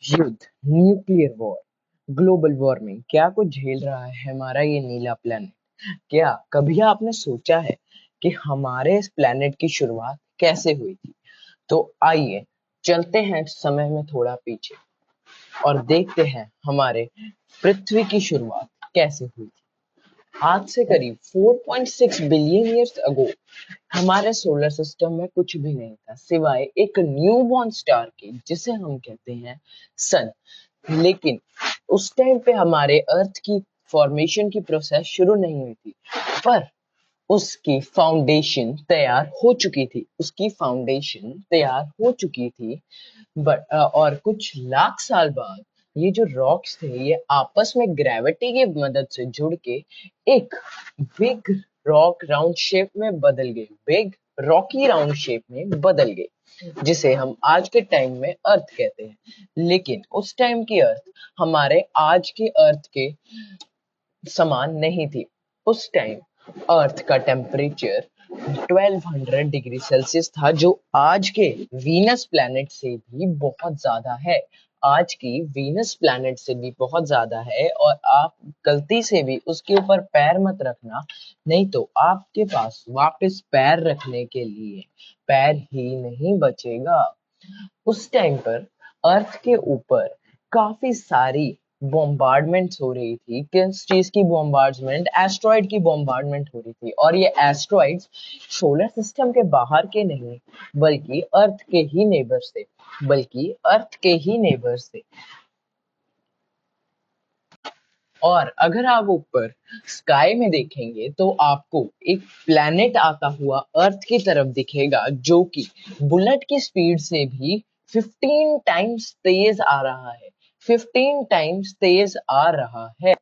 युद्ध, nuclear war, global warming, क्या कुछ झेल रहा है हमारा ये नीला प्लेनेट? क्या कभी आपने सोचा है कि हमारे इस प्लेनेट की शुरुआत कैसे हुई थी? तो आइए चलते हैं समय में थोड़ा पीछे और देखते हैं हमारे पृथ्वी की शुरुआत कैसे हुई थी। आज से करीब 4.6 बिलियन ईयर्स अगो हमारे सोलर सिस्टम में कुछ भी नहीं था सिवाय एक न्यूबॉर्न स्टार के, जिसे हम कहते हैं सन। लेकिन उस टाइम पे हमारे अर्थ की फॉर्मेशन की प्रोसेस शुरू नहीं हुई थी, पर उसकी फाउंडेशन तैयार हो चुकी थी। उसकी फाउंडेशन तैयार हो चुकी थी। बट और कुछ लाख साल बाद ये जो रॉक्स थे ये आपस में ग्रेविटी की मदद से जुड़ के एक बिग रॉक राउंड शेप में बदल गए, बिग रॉकी राउंड शेप में बदल गए, जिसे हम आज के टाइम में अर्थ कहते हैं। लेकिन उस टाइम की अर्थ हमारे आज के अर्थ के समान नहीं थी। उस टाइम अर्थ का टेम्परेचर 1200 डिग्री सेल्सियस था, जो आज के वीनस प्लैनेट से भी बहुत ज्यादा है। आज की वीनस प्लैनेट से भी बहुत ज्यादा है, और आप गलती से भी उसके ऊपर पैर मत रखना, नहीं तो आपके पास वापस पैर रखने के लिए पैर ही नहीं बचेगा। उस टाइम पर अर्थ के ऊपर काफी सारी बॉम्बार्डमेंट्स हो रही थी। किस चीज की बॉम्बार्डमेंट? एस्ट्रॉइड की बॉम्बार्डमेंट हो रही थी, और ये एस्ट्रॉइड्स सोलर सिस्टम के बाहर के नहीं, बल्कि अर्थ के ही नेबर्स थे, बल्कि अर्थ के ही नेबर्स थे। और अगर आप ऊपर स्काई में देखेंगे तो आपको एक प्लैनेट आता हुआ अर्थ की तरफ दिखेगा, जो कि बुलेट की स्पीड से भी 15 टाइम्स तेज आ रहा है। 15 टाइम्स तेज आ रहा है।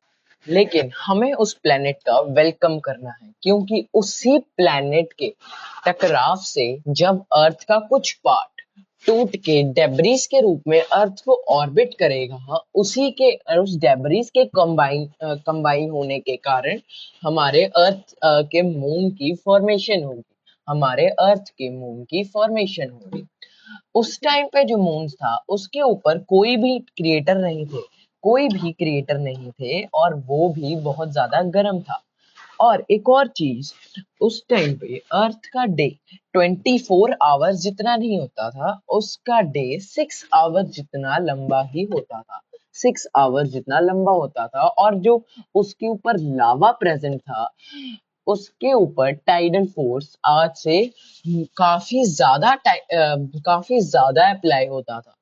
लेकिन हमें उस प्लैनेट का वेलकम करना है, क्योंकि उसी प्लैनेट के टकराव से जब अर्थ का कुछ पार्ट टूट के डेब्रिस के रूप में अर्थ को ऑर्बिट करेगा, उसी के उस डेब्रिस के कंबाइन होने के कारण हमारे अर्थ के मून की फॉर्मेशन होगी। हमारे अर्थ के मून की फॉर्मेशन होगी। उस टाइम पे जो मून था उसके ऊपर कोई भी क्रिएटर नहीं थे, कोई भी क्रिएटर नहीं थे, और वो भी बहुत ज्यादा गर्म था। और एक और चीज, उस टाइम पे अर्थ का डे 24 आवर्स जितना नहीं होता था, उसका डे 6 आवर्स जितना लंबा ही होता था। 6 आवर्स जितना लंबा होता था। और जो उसके ऊपर लावा प्रेजेंट था, उसके ऊपर टाइडल फोर्स आज से काफी ज्यादा अप्लाई होता था।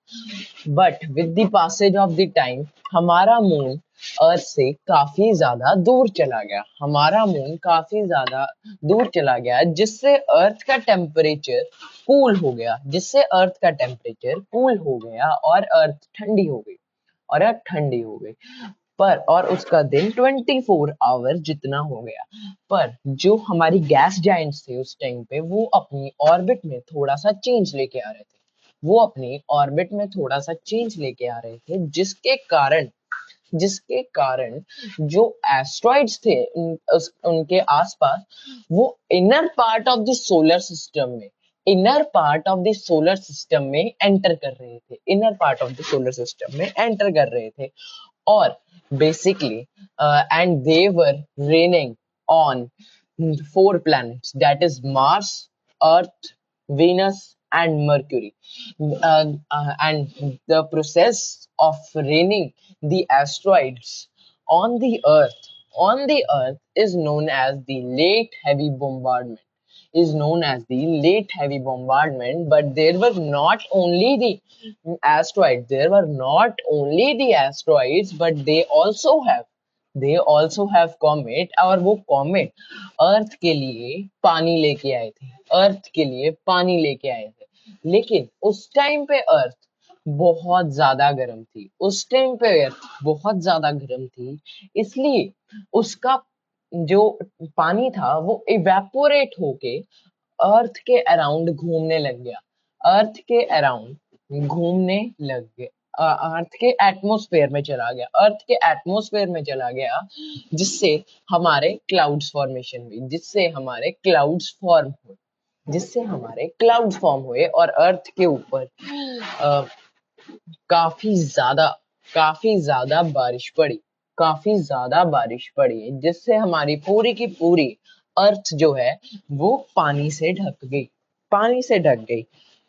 But with the passage of the time हमारा मून अर्थ से काफी ज्यादा दूर चला गया। हमारा मून काफी ज्यादा दूर चला गया, जिससे अर्थ का टेम्परेचर कूल हो गया, जिससे अर्थ का टेम्परेचर कूल हो गया, और अर्थ ठंडी हो गई, और अर्थ ठंडी हो गई। पर और उसका दिन 24 आवर जितना हो गया। पर जो हमारी गैस जाइंट्स थे उस टाइम पे, वो अपनी ऑर्बिट में थोड़ा सा चेंज लेके आ रहे थे। वो अपनी ऑर्बिट में थोड़ा सा चेंज लेके आ रहे थे, जिसके कारण जो एस्ट्रॉइड्स थे उनके आसपास, वो inner part of the solar system में एंटर कर रहे थे, inner part of the solar system में एंटर कर रहे थे। और basically and they were raining on 4 planets, that is Mars, Earth, Venus and Mercury. And the process of raining the asteroids on the earth is known as the late heavy bombardment, but there were not only the asteroids, but they also have comet, और वो comet अर्थ के लिए पानी लेके आए थे, लेकिन उस टाइम पे अर्थ बहुत ज्यादा गर्म थी, इसलिए उसका जो पानी था वो इवेपोरेट होके अर्थ के अराउंड घूमने लग गया, अर्थ के अराउंड घूमने लग गया, अर्थ के एटमॉस्फेयर में चला गया, जिससे हमारे क्लाउड्स फॉर्मेशन हुई, जिससे हमारे क्लाउड्स फॉर्म हुए, और अर्थ के ऊपर काफी ज्यादा काफी ज्यादा बारिश पड़ी, काफी ज्यादा बारिश पड़ी जिससे हमारी पूरी की पूरी अर्थ जो है वो पानी से ढक गई, पानी से ढक गई।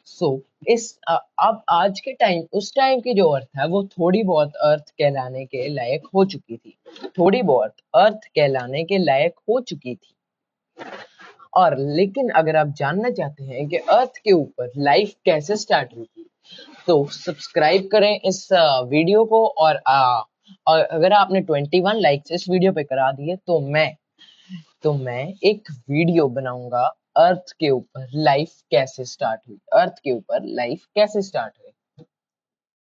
सो अब आज के टाइम, उस टाइम की जो अर्थ है वो थोड़ी बहुत अर्थ कहलाने के लायक हो चुकी थी, थोड़ी बहुत अर्थ कहलाने के लायक हो चुकी थी। और लेकिन अगर आप जानना चाहते हैं कि अर्थ के ऊपर लाइफ कैसे स्टार्ट हुई थी, तो सब्सक्राइब करें इस वीडियो को। और अगर आपने 21 लाइक्स इस वीडियो पे करा दिए तो मैं एक वीडियो बनाऊंगा अर्थ के ऊपर लाइफ कैसे स्टार्ट हुई, अर्थ के ऊपर लाइफ कैसे स्टार्ट हुई।